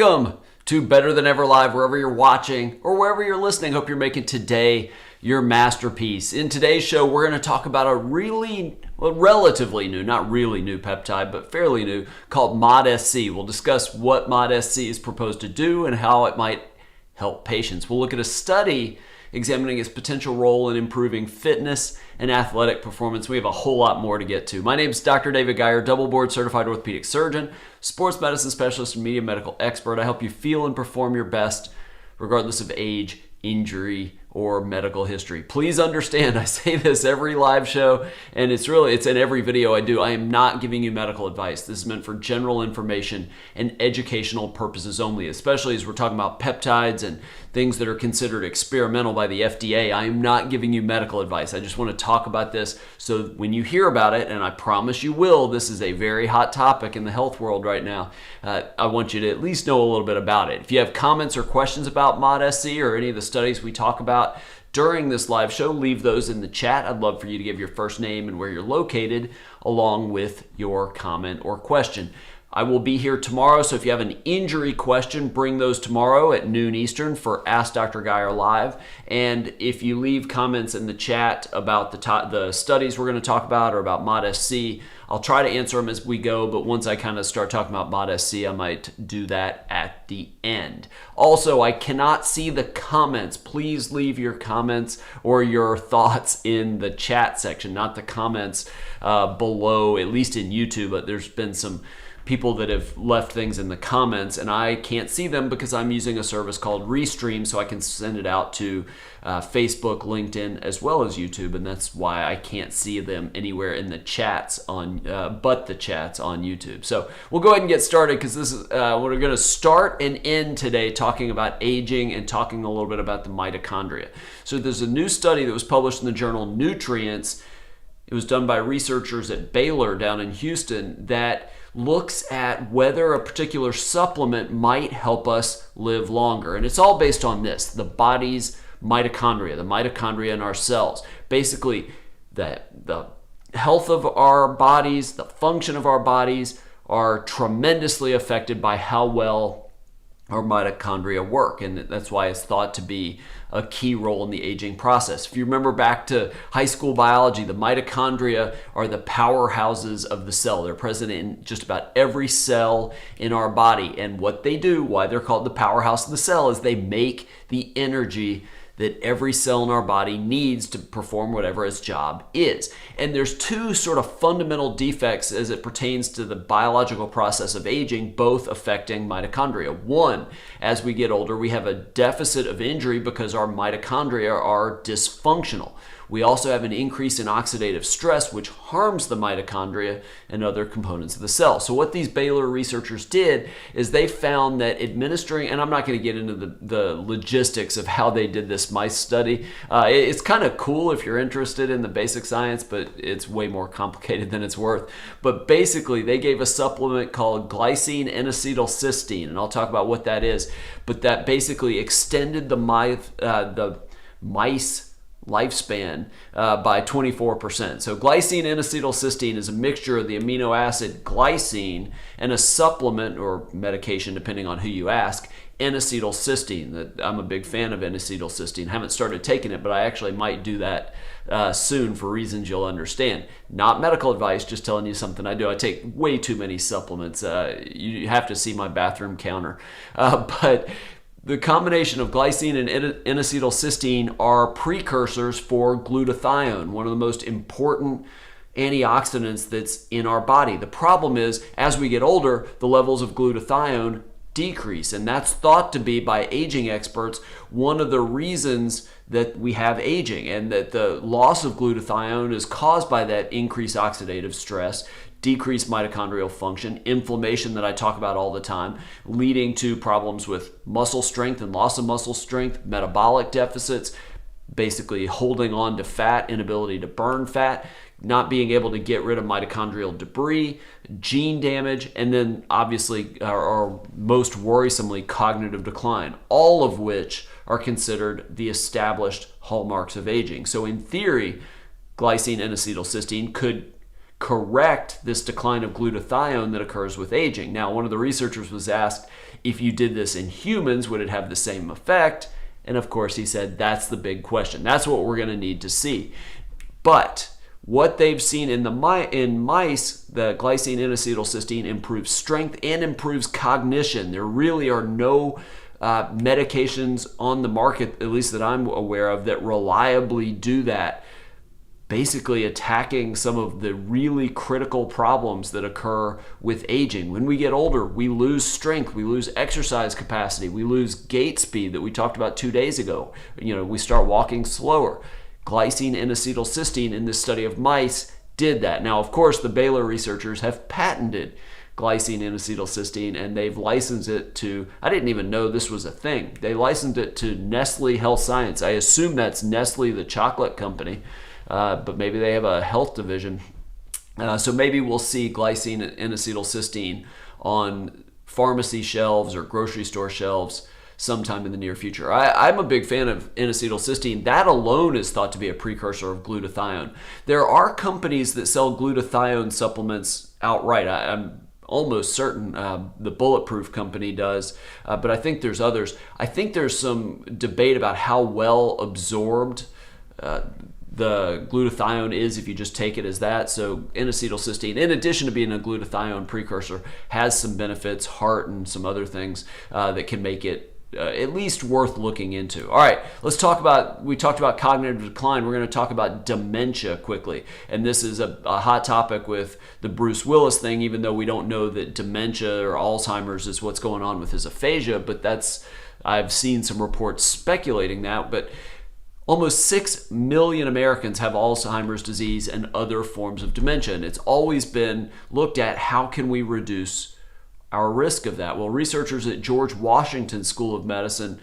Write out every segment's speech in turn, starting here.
Welcome to Better Than Ever Live, wherever you're watching or wherever you're listening. Hope you're making today your masterpiece. In today's show, we're going to talk about a relatively new, not really new peptide, but fairly new, called MOTs-C. We'll discuss what MOTs-C is proposed to do and how it might help patients. We'll look at a study examining its potential role in improving fitness and athletic performance. We have a whole lot more to get to. My name is Dr. David Geier, double board certified orthopedic surgeon, sports medicine specialist, and media medical expert. I help you feel and perform your best regardless of age, injury, or medical history. Please understand, I say this every live show, and it's in every video I do. I am not giving you medical advice. This is meant for general information and educational purposes only, especially as we're talking about peptides and things that are considered experimental by the FDA. I am not giving you medical advice. I just want to talk about this so when you hear about it, and I promise you will, this is a very hot topic in the health world right now, I want you to at least know a little bit about it. If you have comments or questions about MOTs-C or any of the studies we talk about during this live show, leave those in the chat. I'd love for you to give your first name and where you're located along with your comment or question. I will be here tomorrow, so if you have an injury question, bring those tomorrow at noon Eastern for Ask Dr. Geier Live. And if you leave comments in the chat about the studies we're going to talk about or about MOTs-C, I'll try to answer them as we go, but once I kind of start talking about MOTs-C, I might do that at the end. Also, I cannot see the comments. Please leave your comments or your thoughts in the chat section, not the comments below, at least in YouTube, but there's been some people that have left things in the comments and I can't see them because I'm using a service called Restream, so I can send it out to Facebook, LinkedIn, as well as YouTube, and that's why I can't see them anywhere in the chats on but the chats on YouTube. So we'll go ahead and get started because this is we're going to start and end today talking about aging and talking a little bit about the mitochondria. So there's a new study that was published in the journal Nutrients. It was done by researchers at Baylor down in Houston that looks at whether a particular supplement might help us live longer. And it's all based on this, the body's mitochondria, the mitochondria in our cells. Basically, the health of our bodies, the function of our bodies are tremendously affected by how well our mitochondria work, and that's why it's thought to be a key role in the aging process. If you remember back to high school biology, the mitochondria are the powerhouses of the cell. They're present in just about every cell in our body, and what they do, why they're called the powerhouse of the cell, is they make the energy that every cell in our body needs to perform whatever its job is. And there's two sort of fundamental defects as it pertains to the biological process of aging, both affecting mitochondria. One, as we get older, we have a deficit of injury because our mitochondria are dysfunctional. We also have an increase in oxidative stress, which harms the mitochondria and other components of the cell. So what these Baylor researchers did is they found that administering, and I'm not going to get into the logistics of how they did this mice study. It's kind of cool if you're interested in the basic science, but it's way more complicated than it's worth. But basically, they gave a supplement called glycine N-acetylcysteine, and I'll talk about what that is. But that basically extended the mice lifespan by 24%. So glycine N-acetylcysteine is a mixture of the amino acid glycine and a supplement or medication, depending on who you ask, N-acetylcysteine. I'm a big fan of N-acetylcysteine. Haven't started taking it, but I actually might do that soon for reasons you'll understand. Not medical advice, just telling you something I do. I take way too many supplements. You have to see my bathroom counter. But the combination of glycine and N-acetylcysteine are precursors for glutathione, one of the most important antioxidants that's in our body. The problem is, as we get older, the levels of glutathione decrease, and that's thought to be, by aging experts, one of the reasons that we have aging, and that the loss of glutathione is caused by that increased oxidative stress, decreased mitochondrial function, inflammation that I talk about all the time, leading to problems with muscle strength and loss of muscle strength, metabolic deficits, basically holding on to fat, inability to burn fat, not being able to get rid of mitochondrial debris, gene damage, and then obviously, or most worrisomely, cognitive decline, all of which are considered the established hallmarks of aging. So in theory, glycine N-acetylcysteine could correct this decline of glutathione that occurs with aging. Now, one of the researchers was asked, if you did this in humans, would it have the same effect? And of course, he said, that's the big question. That's what we're going to need to see. But what they've seen in mice, the glycine N-acetylcysteine improves strength and improves cognition. There really are no medications on the market, at least that I'm aware of, that reliably do that. Basically attacking some of the really critical problems that occur with aging. When we get older, we lose strength, we lose exercise capacity, we lose gait speed that we talked about 2 days ago. We start walking slower. Glycine N-acetylcysteine in this study of mice did that. Now, of course, the Baylor researchers have patented glycine N-acetylcysteine, and they've licensed it to, I didn't even know this was a thing. They licensed it to Nestle Health Science. I assume that's Nestle, the chocolate company. But maybe they have a health division. So maybe we'll see glycine N-acetylcysteine on pharmacy shelves or grocery store shelves sometime in the near future. I'm a big fan of N-acetylcysteine. That alone is thought to be a precursor of glutathione. There are companies that sell glutathione supplements outright. I'm almost certain the Bulletproof company does, but I think there's others. I think there's some debate about how well absorbed the glutathione is if you just take it as that. So N-acetylcysteine, in addition to being a glutathione precursor, has some benefits, heart and some other things that can make it at least worth looking into. All right, we talked about cognitive decline. We're going to talk about dementia quickly. And this is a hot topic with the Bruce Willis thing, even though we don't know that dementia or Alzheimer's is what's going on with his aphasia, but I've seen some reports speculating that. But almost 6 million Americans have Alzheimer's disease and other forms of dementia. And it's always been looked at, how can we reduce our risk of that? Well, researchers at George Washington School of Medicine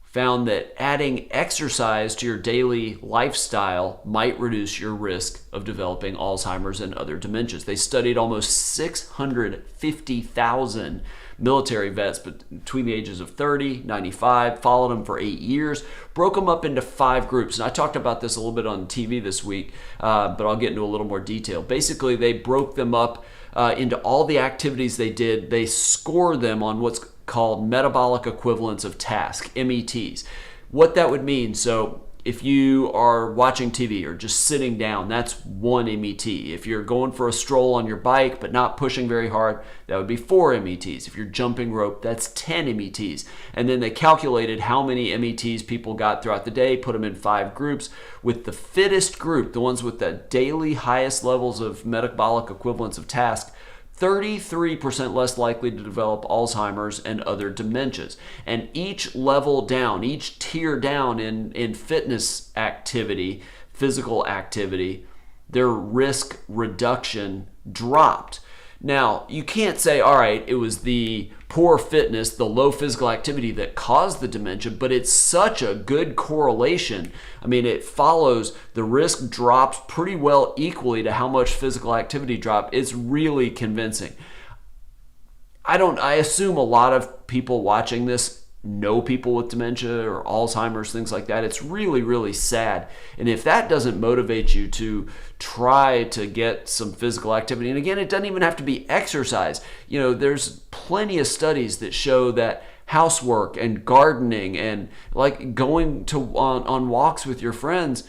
found that adding exercise to your daily lifestyle might reduce your risk of developing Alzheimer's and other dementias. They studied almost 650,000 military vets between the ages of 30, 95, followed them for 8 years, broke them up into 5 groups. And I talked about this a little bit on TV this week, but I'll get into a little more detail. Basically, they broke them up into all the activities they did. They scored them on what's called metabolic equivalence of task, METs. What that would mean, so if you are watching TV or just sitting down, that's 1 MET. If you're going for a stroll on your bike but not pushing very hard, that would be 4 METs. If you're jumping rope, that's 10 METs. And then they calculated how many METs people got throughout the day, put them in 5 groups, with the fittest group, the ones with the daily highest levels of metabolic equivalence of task, 33% less likely to develop Alzheimer's and other dementias. And each level down, each tier down in fitness activity, physical activity, their risk reduction dropped. Now, you can't say, all right, it was the poor fitness, the low physical activity that caused the dementia, but it's such a good correlation. I mean, it follows, the risk drops pretty well equally to how much physical activity dropped. It's really convincing. I assume a lot of people watching this know people with dementia or Alzheimer's, things like that. It's really, really sad. And if that doesn't motivate you to try to get some physical activity, and again, it doesn't even have to be exercise. There's plenty of studies that show that housework and gardening and like going on walks with your friends,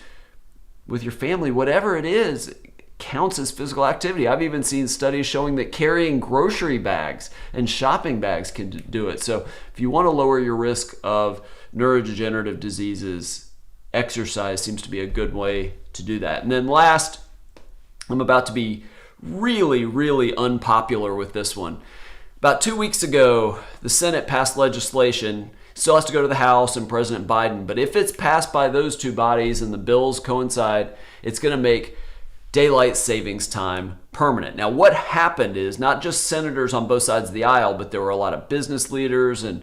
with your family, whatever it is, counts as physical activity. I've even seen studies showing that carrying grocery bags and shopping bags can do it. So if you want to lower your risk of neurodegenerative diseases, exercise seems to be a good way to do that. And then last, I'm about to be really, really unpopular with this one. About 2 weeks ago, the Senate passed legislation. Still has to go to the House and President Biden, but if it's passed by those two bodies and the bills coincide, it's going to make daylight savings time permanent. Now, what happened is not just senators on both sides of the aisle, but there were a lot of business leaders and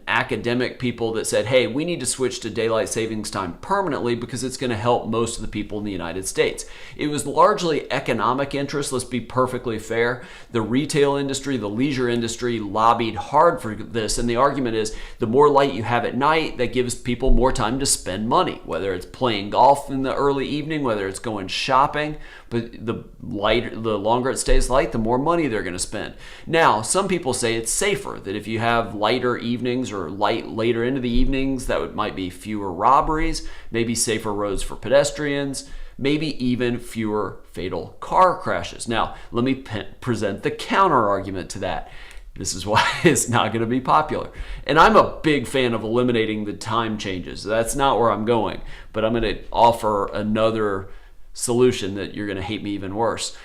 academic people that said, hey, we need to switch to daylight savings time permanently because it's going to help most of the people in the United States. It was largely economic interest, let's be perfectly fair. The retail industry, the leisure industry lobbied hard for this, and the argument is the more light you have at night, that gives people more time to spend money, whether it's playing golf in the early evening, whether it's going shopping. But the longer it stays light, the more money they're going to spend. Now, some people say it's safer, that if you have lighter evenings or light later into the evenings, that might be fewer robberies, maybe safer roads for pedestrians, maybe even fewer fatal car crashes. Now, let me present the counter argument to that. This is why it's not going to be popular. And I'm a big fan of eliminating the time changes. That's not where I'm going, but I'm going to offer another solution that you're going to hate me even worse.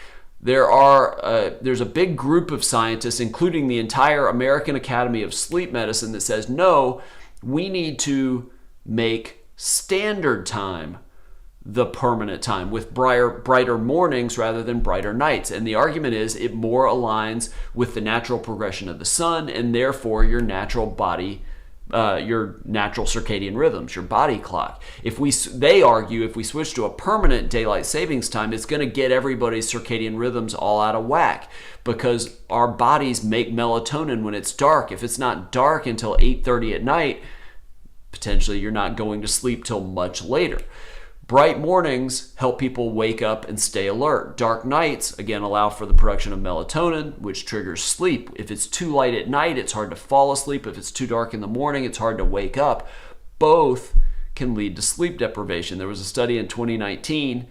There's a big group of scientists, including the entire American Academy of Sleep Medicine, that says, no, we need to make standard time the permanent time with brighter mornings rather than brighter nights. And the argument is it more aligns with the natural progression of the sun and therefore your natural body, your natural circadian rhythms, your body clock. They argue if we switch to a permanent daylight savings time, it's going to get everybody's circadian rhythms all out of whack because our bodies make melatonin when it's dark. If it's not dark until 8:30 at night, potentially you're not going to sleep till much later. Bright mornings help people wake up and stay alert. Dark nights, again, allow for the production of melatonin, which triggers sleep. If it's too light at night, it's hard to fall asleep. If it's too dark in the morning, it's hard to wake up. Both can lead to sleep deprivation. There was a study in 2019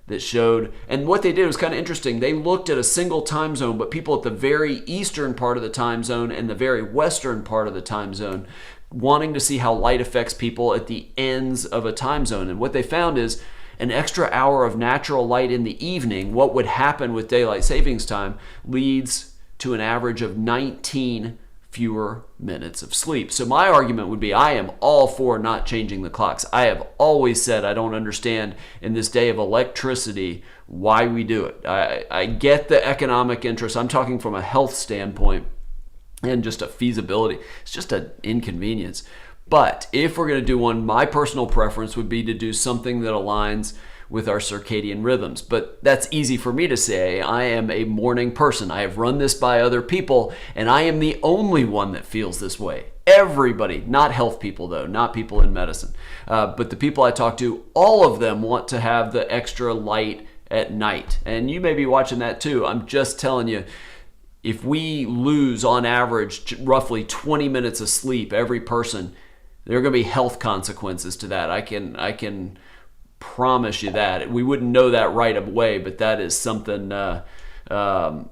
that showed, and what they did was kind of interesting. They looked at a single time zone, but people at the very eastern part of the time zone and the very western part of the time zone, wanting to see how light affects people at the ends of a time zone. And what they found is an extra hour of natural light in the evening, what would happen with daylight savings time, leads to an average of 19 fewer minutes of sleep. So my argument would be I am all for not changing the clocks. I have always said I don't understand in this day of electricity why we do it. I get the economic interest. I'm talking from a health standpoint and just a feasibility. It's just an inconvenience. But if we're going to do one, my personal preference would be to do something that aligns with our circadian rhythms. But that's easy for me to say. I am a morning person. I have run this by other people, and I am the only one that feels this way. Everybody, not health people though, not people in medicine, but the people I talk to, all of them want to have the extra light at night. And you may be watching that too. I'm just telling you, if we lose on average roughly 20 minutes of sleep, every person, there are going to be health consequences to that. I can promise you that. We wouldn't know that right away, but that is something. Noof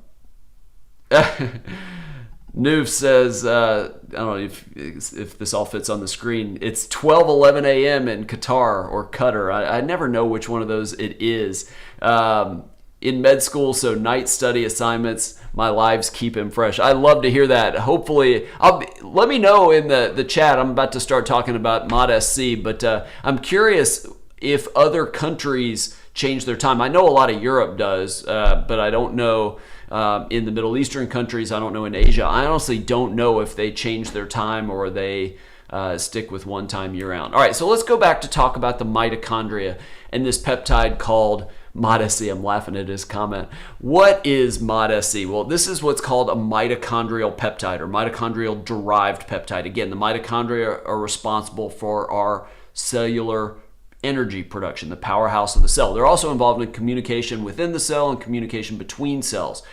says, I don't know if this all fits on the screen. It's 12:11 a.m. in Qatar or Qatar. I never know which one of those it is. In med school, so night study assignments, my lives keep him fresh. I love to hear that. Hopefully, let me know in the chat. I'm about to start talking about MOTs-C, but I'm curious if other countries change their time. I know a lot of Europe does, but I don't know in the Middle Eastern countries. I don't know in Asia. I honestly don't know if they change their time or they stick with one time year round. All right, so let's go back to talk about the mitochondria and this peptide called MOTs-C. I'm laughing at his comment. What is MOTs-C? Well, this is what's called a mitochondrial peptide or mitochondrial derived peptide. Again, the mitochondria are responsible for our cellular energy production, the powerhouse of the cell. They're also involved in communication within the cell and communication between cells.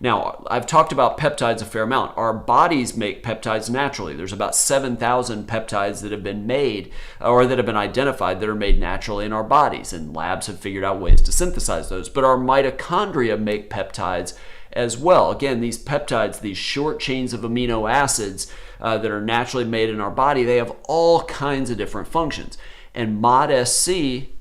Now, I've talked about peptides a fair amount. Our bodies make peptides naturally. There's about 7,000 peptides that have been made or that have been identified that are made naturally in our bodies, and labs have figured out ways to synthesize those. But our mitochondria make peptides as well. Again, these peptides, these short chains of amino acids that are naturally made in our body, they have all kinds of different functions. And MOTs-C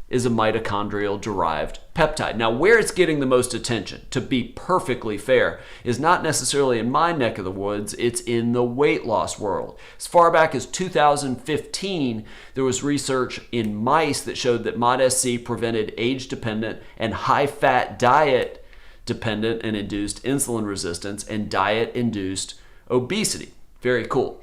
is a mitochondrial derived peptide. Now, where it's getting the most attention, to be perfectly fair, is not necessarily in my neck of the woods, it's in the weight loss world. As far back as 2015, there was research in mice that showed that MOTs-C prevented age-dependent and high-fat diet dependent and induced insulin resistance, and diet-induced obesity. Very cool.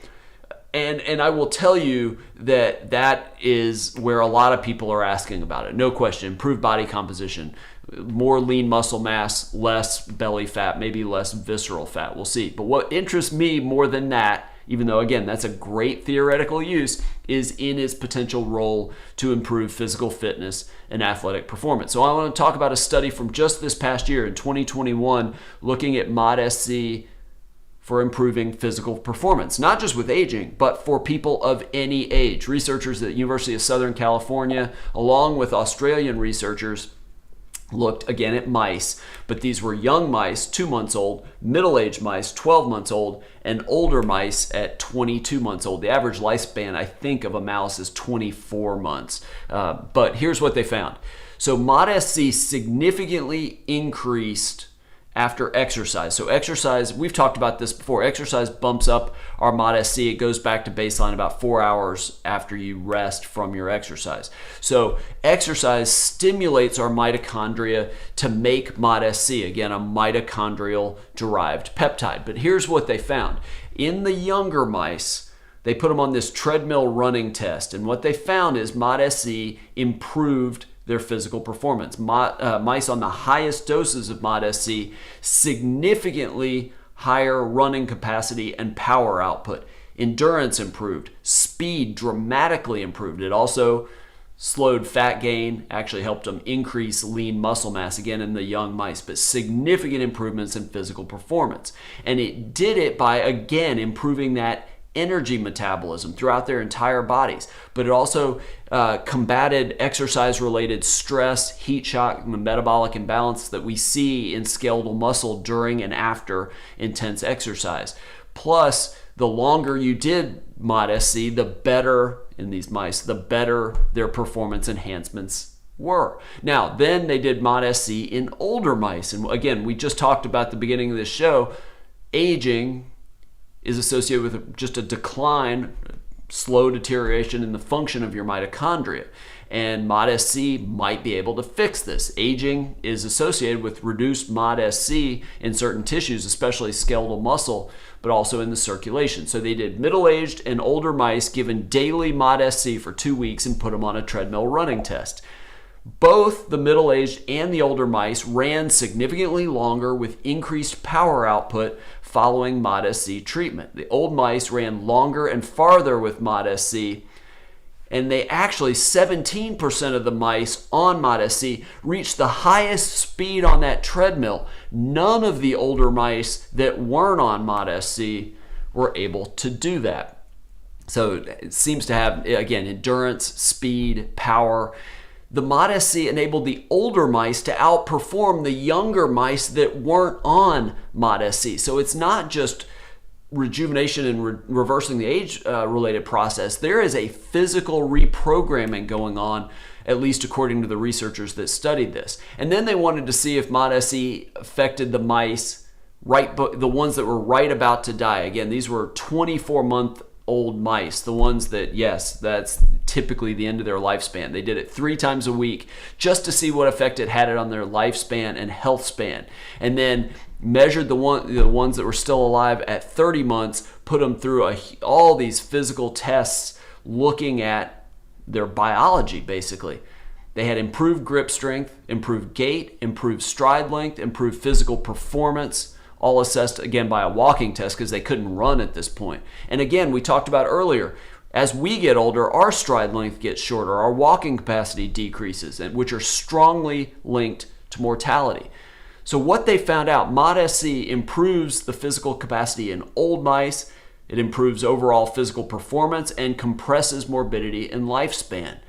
And I will tell you that is where a lot of people are asking about it. No question. Improved body composition, more lean muscle mass, less belly fat, maybe less visceral fat. We'll see. But what interests me more than that, even though, again, that's a great theoretical use, is in its potential role to improve physical fitness and athletic performance. So I want to talk about a study from just this past year in 2021 looking at MOTs-C for improving physical performance, not just with aging, but for people of any age. Researchers at the University of Southern California, along with Australian researchers, looked again at mice, but these were young mice, 2 months old, middle-aged mice, 12 months old, and older mice at 22 months old. The average lifespan, I think, of a mouse is 24 months. But here's what they found. So MOTs-C significantly increased after exercise. So exercise, we've talked about this before, exercise bumps up our MOTs-C. It goes back to baseline about 4 hours after you rest from your exercise. So exercise stimulates our mitochondria to make MOTs-C, again, a mitochondrial derived peptide. But here's what they found. In the younger mice, they put them on this treadmill running test, and what they found is MOTs-C improved their physical performance. Mice on the highest doses of MOTs-C, significantly higher running capacity and power output. Endurance improved. Speed dramatically improved. It also slowed fat gain, actually helped them increase lean muscle mass, again in the young mice, but significant improvements in physical performance. And it did it by, again, improving that energy metabolism throughout their entire bodies. But it also combated exercise-related stress, heat shock, and the metabolic imbalance that we see in skeletal muscle during and after intense exercise. Plus, the longer you did MOTs-C, the better, in these mice, the better their performance enhancements were. Now, then they did MOTs-C in older mice. And again, we just talked about at the beginning of this show, aging is associated with just a decline, slow deterioration in the function of your mitochondria. And MOTs-C might be able to fix this. Aging is associated with reduced MOTs-C in certain tissues, especially skeletal muscle, but also in the circulation. So they did middle-aged and older mice given daily MOTs-C for 2 weeks and put them on a treadmill running test. Both the middle-aged and the older mice ran significantly longer with increased power output following MOTs-C treatment. The old mice ran longer and farther with MOTs-C, and they actually, 17% of the mice on MOTs-C reached the highest speed on that treadmill. None of the older mice that weren't on MOTs-C were able to do that. So it seems to have, again, endurance, speed, power. The MOTs-C enabled the older mice to outperform the younger mice that weren't on MOTs-C. So it's not just rejuvenation and reversing the age-related process. There is a physical reprogramming going on, at least according to the researchers that studied this. And then they wanted to see if MOTs-C affected the mice, the ones that were right about to die. Again, these were 24-month-old mice, the ones that, yes, that's typically the end of their lifespan. They did it 3 times a week just to see what effect it had on their lifespan and health span. And then measured the ones that were still alive at 30 months, put them through all these physical tests looking at their biology, basically. They had improved grip strength, improved gait, improved stride length, improved physical performance, all assessed again by a walking test because they couldn't run at this point. And again, we talked about earlier, as we get older, our stride length gets shorter, our walking capacity decreases, which are strongly linked to mortality. So what they found out, MOTs-C improves the physical capacity in old mice, it improves overall physical performance, and compresses morbidity and lifespan.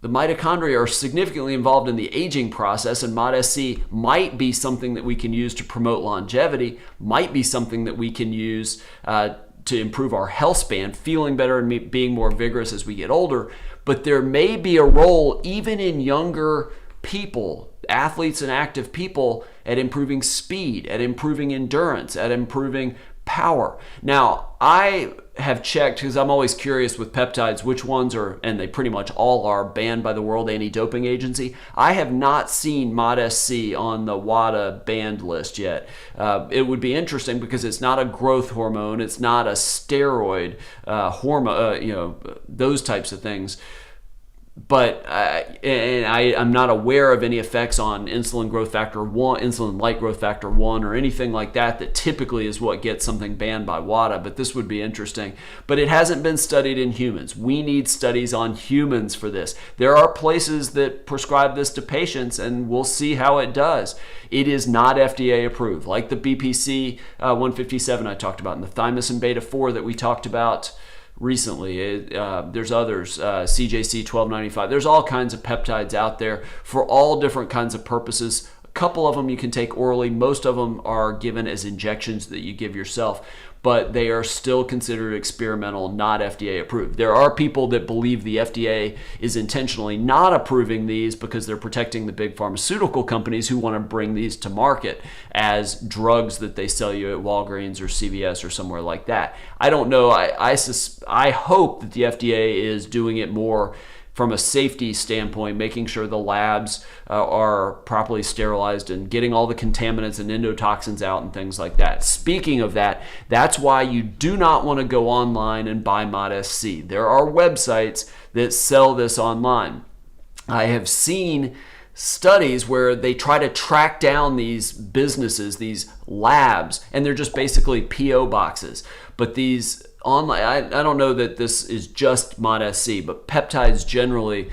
The mitochondria are significantly involved in the aging process, and MOTs-C might be something that we can use to promote longevity, might be something that we can use to improve our health span, feeling better and being more vigorous as we get older. But there may be a role even in younger people, athletes and active people, at improving speed, at improving endurance, at improving power. Now, I have checked, because I'm always curious with peptides, which ones are, and they pretty much all are, banned by the World Anti-Doping Agency. I have not seen MOTs-C on the WADA banned list yet. It would be interesting because it's not a growth hormone, it's not a steroid hormone, those types of things. But I'm not aware of any effects on insulin growth factor 1, insulin-like growth factor 1, or anything like that typically is what gets something banned by WADA. But this would be interesting. But it hasn't been studied in humans. We need studies on humans for this. There are places that prescribe this to patients, and we'll see how it does. It is not FDA approved, like the BPC 157 I talked about, and the thymosin beta 4 that we talked about recently. There's others, CJC 1295. There's all kinds of peptides out there for all different kinds of purposes. A couple of them you can take orally. Most of them are given as injections that you give yourself, but they are still considered experimental, not FDA approved. There are people that believe the FDA is intentionally not approving these because they're protecting the big pharmaceutical companies who want to bring these to market as drugs that they sell you at Walgreens or CVS or somewhere like that. I don't know. I hope that the FDA is doing it more from a safety standpoint, making sure the labs are properly sterilized and getting all the contaminants and endotoxins out and things like that. Speaking of that, that's why you do not want to go online and buy MOTs-C. There are websites that sell this online. I have seen studies where they try to track down these businesses, these labs, and they're just basically PO boxes. But these online, I don't know that this is just MOTs-C, but peptides generally,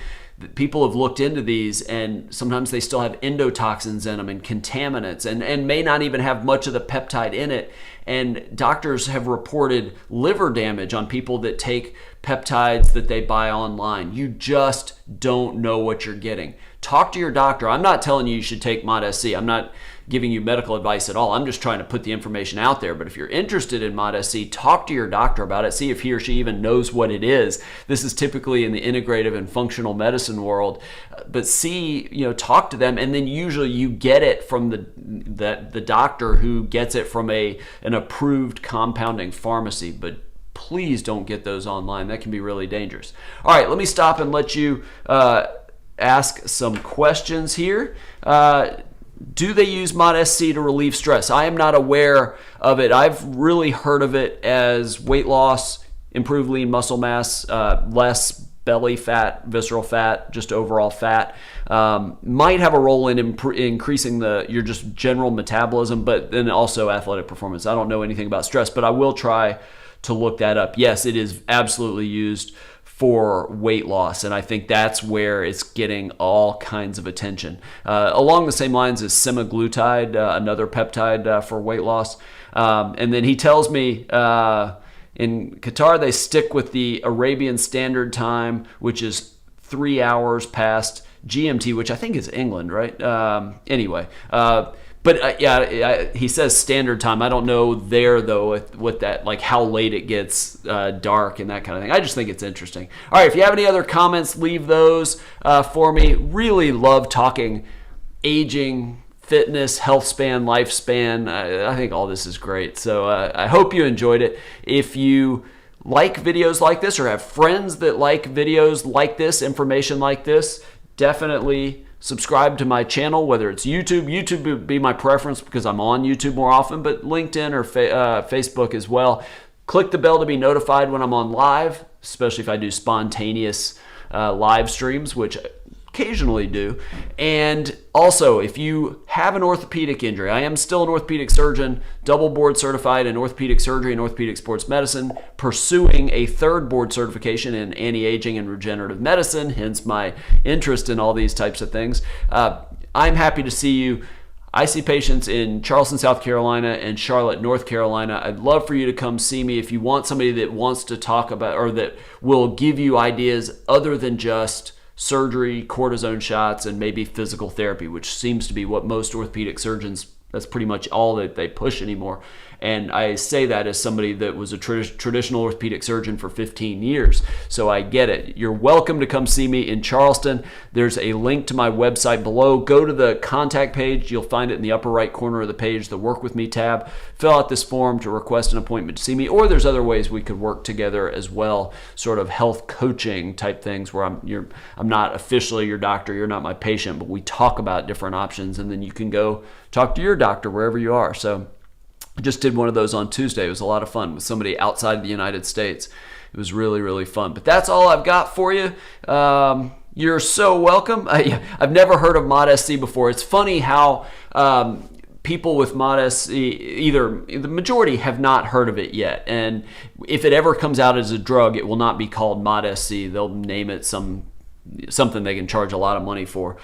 people have looked into these, and sometimes they still have endotoxins in them and contaminants, and may not even have much of the peptide in it. And doctors have reported liver damage on people that take peptides that they buy online. You just don't know what you're getting. Talk to your doctor. I'm not telling you should take MOTs-C. I'm not giving you medical advice at all. I'm just trying to put the information out there. But if you're interested in MOTs-C, talk to your doctor about it. See if he or she even knows what it is. This is typically in the integrative and functional medicine world. But talk to them, and then usually you get it from the doctor who gets it from an approved compounding pharmacy. But please don't get those online. That can be really dangerous. All right, let me stop and let you ask some questions here. Do they use MOTs-C to relieve stress? I am not aware of it. I've really heard of it as weight loss, improved lean muscle mass, less belly fat, visceral fat, just overall fat. Might have a role in increasing your just general metabolism, but then also athletic performance. I don't know anything about stress, but I will try to look that up. Yes, it is absolutely used for weight loss, and I think that's where it's getting all kinds of attention. Along the same lines as semaglutide, another peptide for weight loss. And then he tells me in Qatar they stick with the Arabian Standard Time, which is 3 hours past GMT, which I think is England, right? But he says standard time. I don't know there though what that, like how late it gets dark and that kind of thing. I just think it's interesting. All right, if you have any other comments, leave those for me. Really love talking aging, fitness, health span, lifespan. I think all this is great. So I hope you enjoyed it. If you like videos like this or have friends that like videos like this, information like this, definitely subscribe to my channel, whether it's YouTube. YouTube would be my preference because I'm on YouTube more often, but LinkedIn or Facebook as well. Click the bell to be notified when I'm on live, especially if I do spontaneous live streams, which I occasionally do. And also, if you have an orthopedic injury, I am still an orthopedic surgeon, double board certified in orthopedic surgery and orthopedic sports medicine, pursuing a third board certification in anti-aging and regenerative medicine, hence my interest in all these types of things. I'm happy to see you. I see patients in Charleston, South Carolina and Charlotte, North Carolina. I'd love for you to come see me if you want somebody that wants to talk about or that will give you ideas other than just surgery, cortisone shots, and maybe physical therapy, which seems to be what most orthopedic surgeons, that's pretty much all that they push anymore. And I say that as somebody that was a traditional orthopedic surgeon for 15 years. So I get it. You're welcome to come see me in Charleston. There's a link to my website below. Go to the contact page. You'll find it in the upper right corner of the page, the Work With Me tab. Fill out this form to request an appointment to see me, or there's other ways we could work together as well, sort of health coaching type things where I'm not officially your doctor, you're not my patient, but we talk about different options, and then you can go talk to your doctor wherever you are. So I just did one of those on Tuesday. It was a lot of fun with somebody outside of the United States. It was really, really fun. But that's all I've got for you. You're so welcome. I've never heard of MOTs-C before. It's funny how people with MOTs-C, either the majority have not heard of it yet. And if it ever comes out as a drug, it will not be called MOTs-C. They'll name it something they can charge a lot of money for,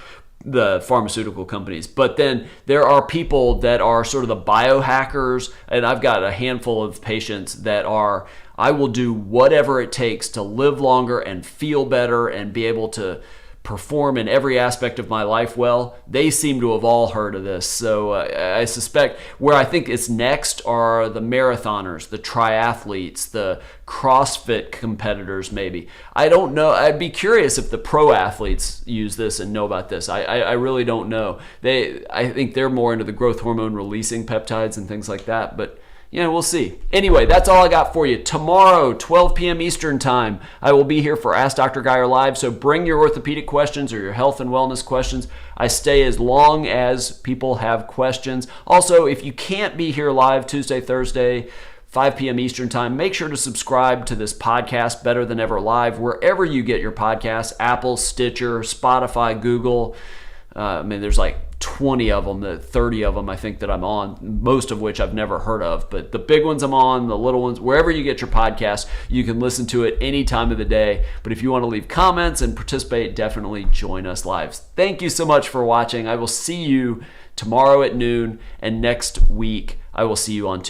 the pharmaceutical companies. But then there are people that are sort of the biohackers, and I've got a handful of patients that are, I will do whatever it takes to live longer and feel better and be able to perform in every aspect of my life well. They seem to have all heard of this. So I suspect where I think it's next are the marathoners, the triathletes, the CrossFit competitors maybe. I don't know. I'd be curious if the pro athletes use this and know about this. I really don't know. I think they're more into the growth hormone releasing peptides and things like that, but we'll see. Anyway, that's all I got for you. Tomorrow, 12 p.m. Eastern Time, I will be here for Ask Dr. Geier Live, so bring your orthopedic questions or your health and wellness questions. I stay as long as people have questions. Also, if you can't be here live Tuesday, Thursday, 5 p.m. Eastern Time, make sure to subscribe to this podcast, Better Than Ever Live, wherever you get your podcasts, Apple, Stitcher, Spotify, Google. There's like 20 of them, 30 of them I think that I'm on, most of which I've never heard of. But the big ones I'm on, the little ones, wherever you get your podcast, you can listen to it any time of the day. But if you want to leave comments and participate, definitely join us live. Thank you so much for watching. I will see you tomorrow at noon, and next week I will see you on Tuesday.